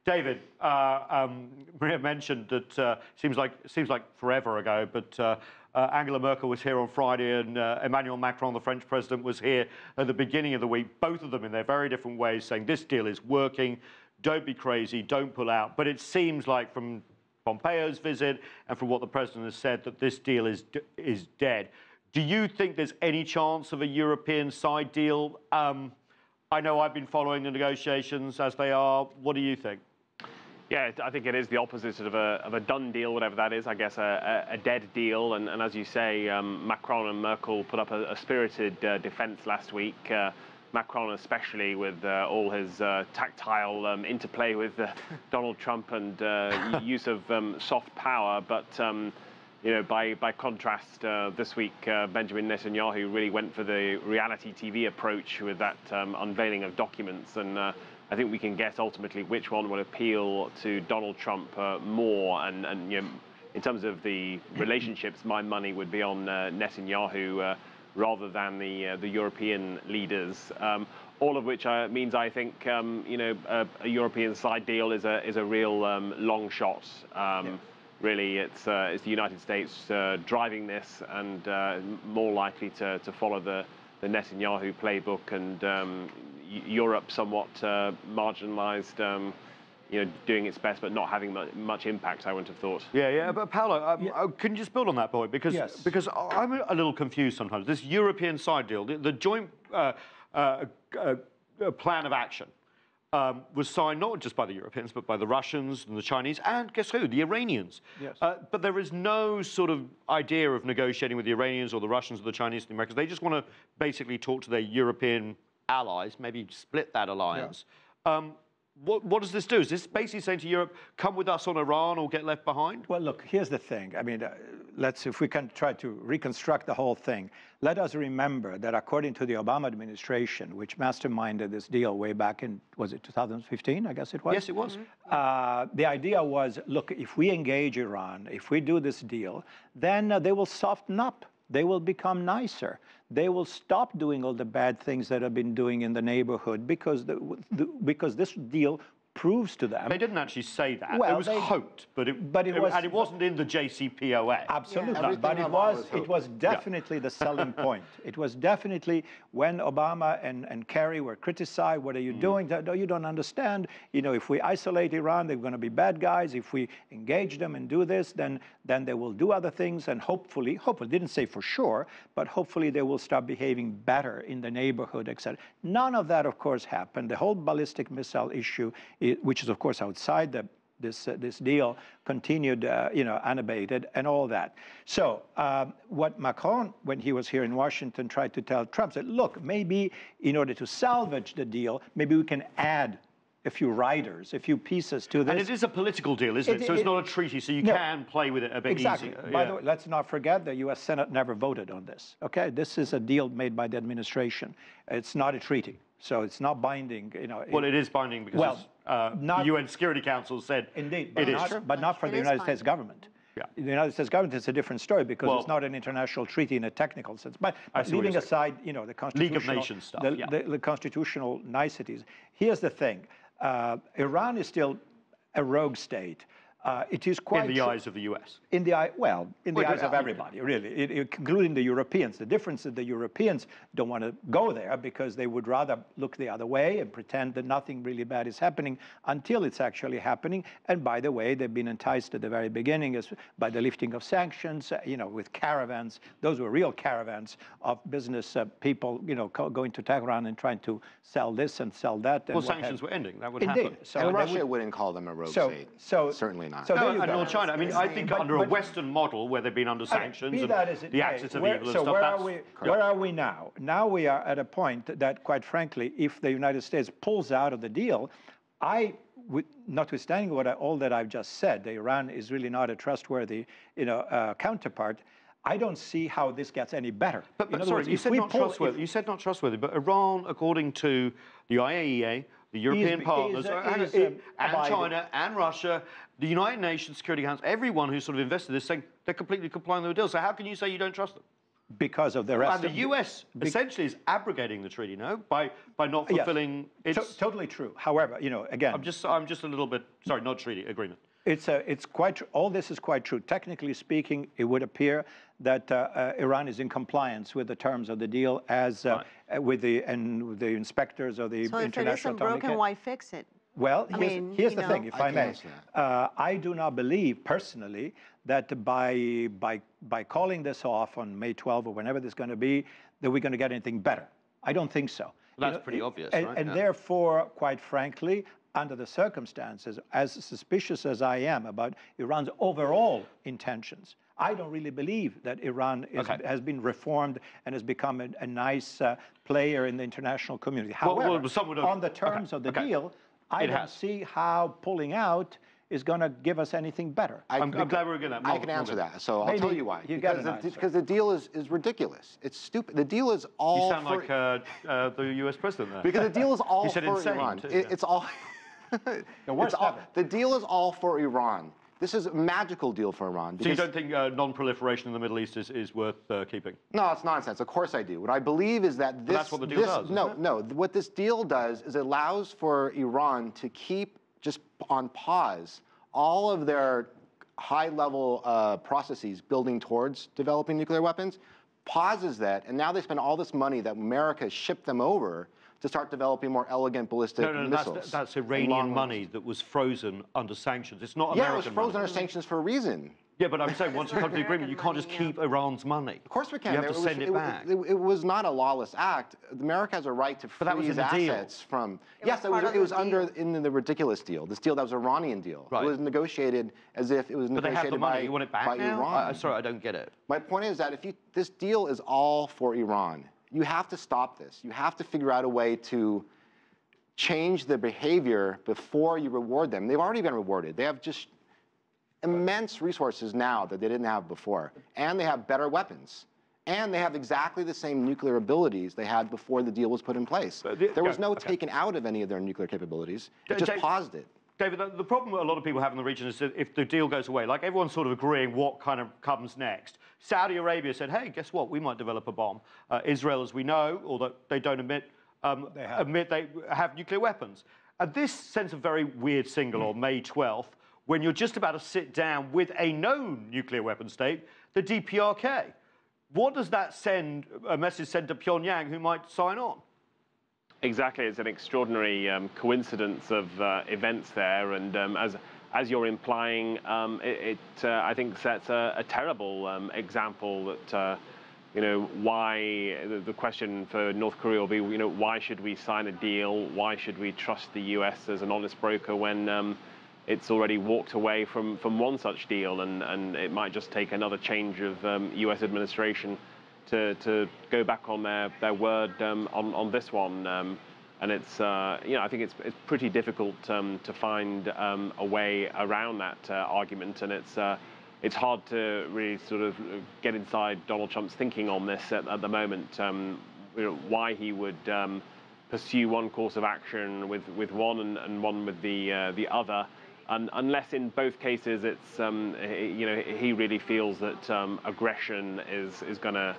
David, Maria mentioned that seems like forever ago, but Angela Merkel was here on Friday, and Emmanuel Macron, the French president, was here at the beginning of the week. Both of them, in their very different ways, saying this deal is working. Don't be crazy. Don't pull out. But it seems like from Pompeo's visit and from what the president has said that this deal is dead. Do you think there's any chance of a European side deal? I know I've been following the negotiations as they are. What do you think? Yeah, I think it is the opposite of a done deal, whatever that is. I guess a dead deal. And as you say, Macron and Merkel put up a spirited defence last week. Macron especially, with all his tactile interplay with Donald Trump and use of soft power. But you know, by contrast, this week Benjamin Netanyahu really went for the reality TV approach with that unveiling of documents, and I think we can guess ultimately which one will appeal to Donald Trump more. And you know, in terms of the relationships, my money would be on Netanyahu rather than the European leaders. All of which means I think you know, a European side deal is a real long shot. Really, it's the United States driving this, and more likely to follow the Netanyahu playbook, and Europe somewhat marginalized, you know, doing its best but not having much impact, I wouldn't have thought. Yeah, but Paolo, can you just build on that point? Because I'm a little confused sometimes. This European side deal, the joint plan of action, was signed not just by the Europeans, but by the Russians and the Chinese, and guess who? The Iranians. Yes. But there is no sort of idea of negotiating with the Iranians or the Russians or the Chinese or the Americans. They just want to basically talk to their European allies, maybe split that alliance. Yeah. What does this do? Is this basically saying to Europe, come with us on Iran or get left behind? Well, look, here's the thing. I mean, if we can try to reconstruct the whole thing, let us remember that according to the Obama administration, which masterminded this deal way back in, was it 2015, I guess it was? Yes, it was. The idea was, look, if we engage Iran, if we do this deal, then they will soften up. They will become nicer. They will stop doing all the bad things that have been doing in the neighborhood because because this deal proves to them. They didn't actually say that. Well, it was hoped, but it wasn't in the JCPOA. Absolutely, yeah, but it was definitely the selling point. It was definitely when Obama and Kerry were criticized, what are you doing? No, you don't understand. You know, if we isolate Iran, they're going to be bad guys. If we engage them and do this, then they will do other things, and hopefully, didn't say for sure, but hopefully they will start behaving better in the neighborhood, etc. None of that, of course, happened. The whole ballistic missile issue, which is, of course, outside this deal, continued, you know, unabated and all that. So what Macron, when he was here in Washington, tried to tell Trump, said, look, maybe in order to salvage the deal, maybe we can add a few riders, a few pieces to this. And it is a political deal, isn't it? So it's not a treaty, so you can play with it a bit easier. By the way, let's not forget the U.S. Senate never voted on this, okay? This is a deal made by the administration. It's not a treaty, so it's not binding, you know. Well, it is binding because the UN Security Council said indeed, but not for the United States government. Yeah. The United States government is a different story because it's not an international treaty in a technical sense. But leaving aside, you know, the constitutional, League of Nations stuff, the constitutional niceties. Here's the thing: Iran is still a rogue state. It is quite in the eyes of the U.S. In the eyes of everybody, really, including the Europeans. The difference is the Europeans don't want to go there because they would rather look the other way and pretend that nothing really bad is happening until it's actually happening. And by the way, they've been enticed at the very beginning by the lifting of sanctions, you know, with caravans. Those were real caravans of business people, you know, going to Tehran and trying to sell this and sell that. And well, sanctions were ending. That would happen. happen. So and Russia wouldn't call them a rogue state. Certainly not. So no, and China. I mean, I think under a Western model where they've been under sanctions and the axis of evil and stuff. Where are we now? Now we are at a point that, quite frankly, if the United States pulls out of the deal, notwithstanding all that I've just said, Iran is really not a trustworthy, you know, counterpart. I don't see how this gets any better. But sorry, you said not trustworthy. You said not trustworthy, but Iran, according to the IAEA, the European partners, and China and Russia, the United Nations Security Council, everyone who's sort of invested in this, saying they're completely complying with the deal. So how can you say you don't trust them? because of the rest. And the U.S. essentially is abrogating the treaty, no, by not fulfilling its. Totally true. However, again, I'm just a little bit sorry, not treaty agreement. It's quite all this is quite true. Technically speaking, it would appear that Iran is in compliance with the terms of the deal as with the inspectors of the International Atomic So if it isn't broken, why fix it? Well, here's the thing, if I may. I do not believe personally that by calling this off on May 12 or whenever this is going to be, that we're going to get anything better. I don't think so. Well, that's pretty obvious, and, right? And therefore, quite frankly, under the circumstances, as suspicious as I am about Iran's overall intentions, I don't really believe that Iran has been reformed and has become a nice player in the international community. However, on the terms of the deal, I don't see how pulling out is going to give us anything better. I'm glad we're going to. I can answer that. So I'll tell you why. Because the deal is ridiculous. It's stupid. The deal is all. You sound like the U.S. president there. Because the deal is all for insane Iran. too, It's all. The deal is all for Iran. This is a magical deal for Iran. So you don't think non-proliferation in the Middle East is worth keeping? No, it's nonsense. Of course I do. What I believe is that this... That's what the deal does, No. What this deal does is it allows for Iran to keep just on pause all of their high-level processes building towards developing nuclear weapons, pauses that, and now they spend all this money that America shipped them over to start developing more elegant ballistic missiles. That's Iranian money that was frozen under sanctions. It's not American money. Yeah, it was frozen under sanctions for a reason. Yeah, but I'm saying once you come to the agreement, you can't just keep Iran's money. Of course we can. You have to send it back. It was not a lawless act. America has a right to freeze assets from... Yes, it was in the ridiculous deal. This deal that was an Iranian deal. Right. It was negotiated as if it was negotiated but they have the money. You want it back by now? Iran. Sorry, I don't get it. My point is that this deal is all for Iran. You have to stop this. You have to figure out a way to change their behavior before you reward them. They've already been rewarded. They have just immense resources now that they didn't have before. And they have better weapons. And they have exactly the same nuclear abilities they had before the deal was put in place. There was no taken out of any of their nuclear capabilities. It just paused it. David, the problem a lot of people have in the region is that if the deal goes away, like everyone's sort of agreeing what kind of comes next. Saudi Arabia said, hey, guess what? We might develop a bomb. Israel, as we know, although they don't admit they have nuclear weapons. And this sends a very weird signal on May 12th when you're just about to sit down with a known nuclear weapon state, the DPRK. What does that send, a message send to Pyongyang who might sign on? Exactly, it's an extraordinary coincidence of events there, and as you're implying, it I think sets a terrible example that why the question for North Korea will be why should we sign a deal? Why should we trust the U.S. as an honest broker when it's already walked away from one such deal, and it might just take another change of U.S. administration to go back on their word on this one, and it's I think it's pretty difficult to find a way around that argument, and it's hard to really sort of get inside Donald Trump's thinking on this at the moment. Why he would pursue one course of action with one and one with the other. Unless in both cases it's he really feels that aggression is going to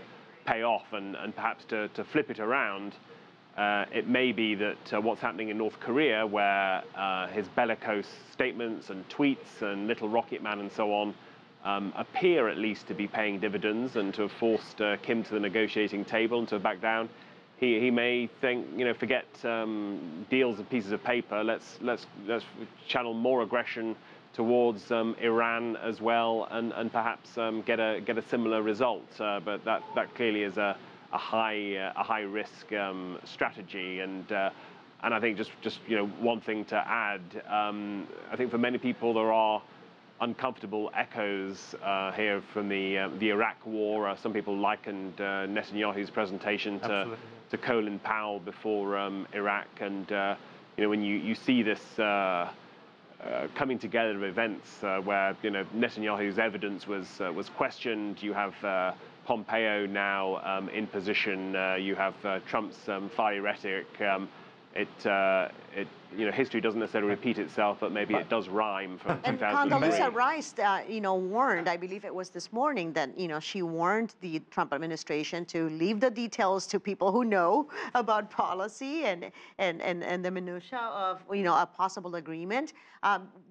pay off, and perhaps to flip it around, it may be that what's happening in North Korea, where his bellicose statements and tweets and Little Rocket Man and so on appear at least to be paying dividends and to have forced Kim to the negotiating table and to back down. He may think, forget deals and pieces of paper. Let's channel more aggression towards Iran as well, and perhaps get a similar result. But that clearly is a high risk strategy. And I think just one thing to add. I think for many people there are uncomfortable echoes here from the Iraq war. Some people likened Netanyahu's presentation to Colin Powell before Iraq, and when you see this coming together of events where Netanyahu's evidence was questioned, you have Pompeo now in position, you have Trump's fiery rhetoric. It history doesn't necessarily repeat itself, but maybe it does rhyme from And 2003. Condoleezza Rice, warned, I believe it was this morning, that, she warned the Trump administration to leave the details to people who know about policy and the minutia of, a possible agreement.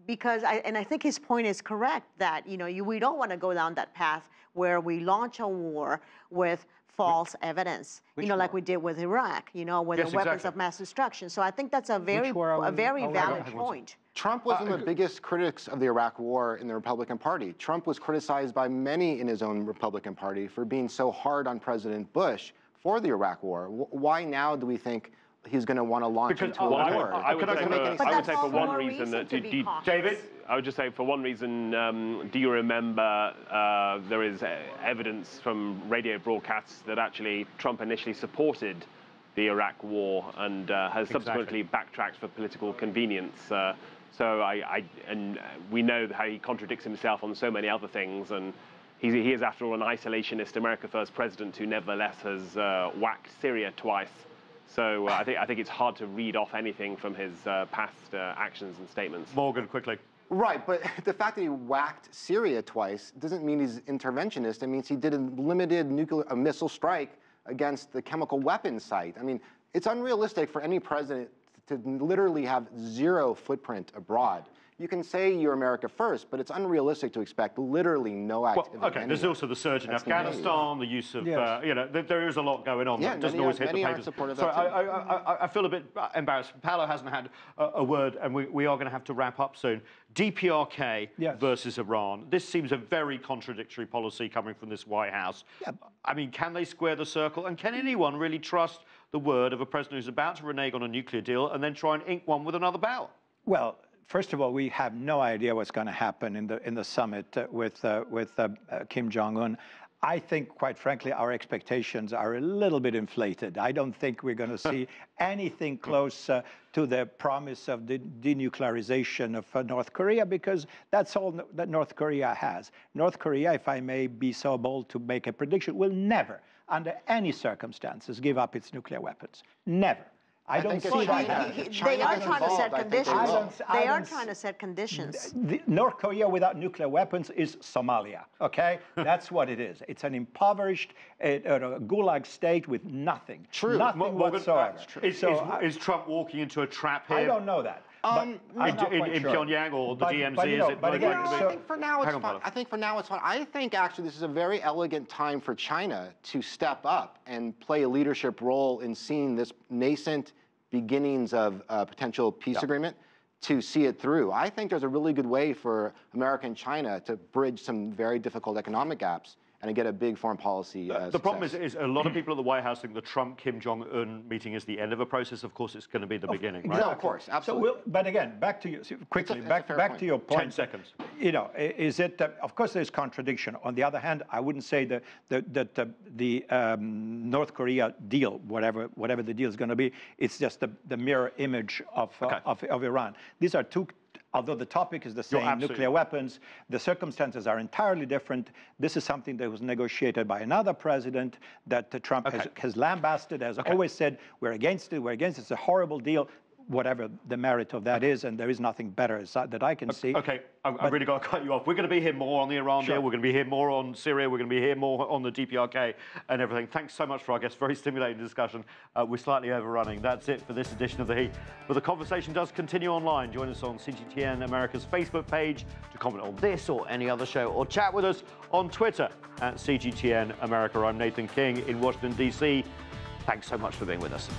Because I think his point is correct that, we don't want to go down that path where we launch a war with false evidence, like we did with Iraq, with the weapons of mass destruction. So I think that's a very valid point. Trump was one of the biggest critics of the Iraq War in the Republican Party. Trump was criticized by many in his own Republican Party for being so hard on President Bush for the Iraq War. Why now do we think he's going to want to launch into a war? I would say for one reason that David? I would just say for one reason, do you remember there is evidence from radio broadcasts that actually Trump initially supported the Iraq war and has subsequently backtracked for political convenience. And we know how he contradicts himself on so many other things, and he is, after all, an isolationist America First president who nevertheless has whacked Syria twice. So I think it's hard to read off anything from his past actions and statements. Morgan, quickly. Right, but the fact that he whacked Syria twice doesn't mean he's interventionist. It means he did a limited nuclear missile strike against the chemical weapons site. I mean, it's unrealistic for any president to literally have zero footprint abroad. You can say you're America first, but it's unrealistic to expect literally no activity. Well, okay, there's also the surge in Afghanistan, the use of, there is a lot going on. Yeah, it doesn't always hit the papers. So I feel a bit embarrassed. Paolo hasn't had a word, and we are going to have to wrap up soon. DPRK versus Iran. This seems a very contradictory policy coming from this White House. Yeah. I mean, can they square the circle? And can anyone really trust the word of a president who's about to renege on a nuclear deal and then try and ink one with another power? Well, first of all, we have no idea what's going to happen in the summit with Kim Jong-un. I think, quite frankly, our expectations are a little bit inflated. I don't think we're going to see anything close to the promise of the denuclearization of North Korea, because that's all that North Korea has. North Korea, if I may be so bold to make a prediction, will never, under any circumstances, give up its nuclear weapons. Never. I don't see that happening. They are trying to set conditions. They are trying to set conditions. North Korea without nuclear weapons is Somalia, okay? That's what it is. It's an impoverished gulag state with nothing. True. Nothing whatsoever. Is Trump walking into a trap here? I don't know that. In Pyongyang or the DMZ, is it? I think for now it's fine. I think actually this is a very elegant time for China to step up and play a leadership role in seeing this nascent beginnings of a potential peace agreement to see it through. I think there's a really good way for America and China to bridge some very difficult economic gaps and to get a big foreign policy The problem is a lot of people at the White House think the Trump-Kim Jong-un meeting is the end of a process. Of course, it's going to be the beginning, right? No, of course, absolutely. So but again, back to you, quickly, back to your point. 10 seconds. Is it, of course, there's contradiction. On the other hand, I wouldn't say that the North Korea deal, whatever the deal is going to be, it's just the mirror image of Iran. These are two. Although the topic is the same, nuclear weapons, the circumstances are entirely different. This is something that was negotiated by another president that Trump has lambasted, has always said, we're against it, it's a horrible deal, whatever the merit of that is, and there is nothing better that I can see. Okay, I've really got to cut you off. We're going to be here more on the Iran deal. We're going to be here more on Syria. We're going to be here more on the DPRK and everything. Thanks so much for our guests. Very stimulating discussion. We're slightly overrunning. That's it for this edition of The Heat. But the conversation does continue online. Join us on CGTN America's Facebook page to comment on this or any other show, or chat with us on Twitter at CGTN America. I'm Nathan King in Washington, D.C. Thanks so much for being with us.